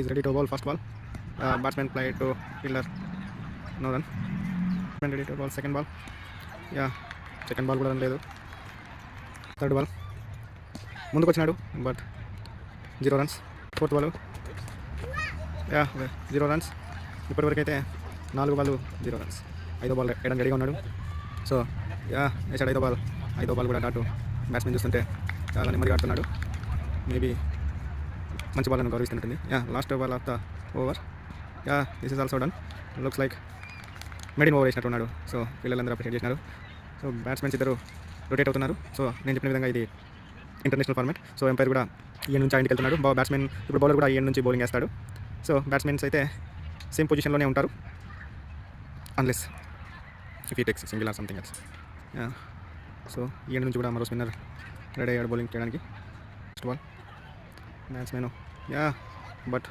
Is ready to bowl first ball. Batsman play to fielder. No run. Batsman ready to bowl second ball. Yeah, second ball కూడా run లేదు. Third ball. ముందుకు వచ్చినాడు but 0 runs. Fourth ball. Yeah, 0 runs. ఇప్పటివరకు అయితే 4 ball 0 runs. 5వ ball వేయడానికి రెడీగా ఉన్నాడు. సో వేసాడు 5వ బాల్ కూడా డాటు. బ్యాట్స్మెన్ చూస్తుంటే చాలా నెమ్మదిగా ఆడుతున్నాడు. మేబీ మంచి బాల్ని గౌరవిస్తున్నట్టుంది. Last ball of the over. This is also done. Looks like maiden over వేసినట్టున్నాడు. సో పిల్లలందరూ అప్రిషియేట్ చేసినారు. సో బ్యాట్స్మెన్స్ ఇద్దరు రొటేట్ అవుతున్నారు. సో నేను చెప్పిన విధంగా ఇది ఇంటర్నేషనల్ ఫార్మాట్. సో ఎంపైర్ కూడా ఈ నుంచి ఆయనకి వెళ్తున్నాడు. బ్యాట్స్మెన్ ఇప్పుడు బౌలర్ కూడా ఈ నుంచి బౌలింగ్ వేస్తాడు. సో బ్యాట్స్మెన్స్ అయితే సేమ్ పొజిషన్లోనే ఉంటారు అన్లెస్ ఇఫ్ ఈ takes single or something else. So ఈ నుంచి కూడా మరో స్పిన్నర్ రెడీ అయ్యాడు బౌలింగ్ చేయడానికి. First ball batsman but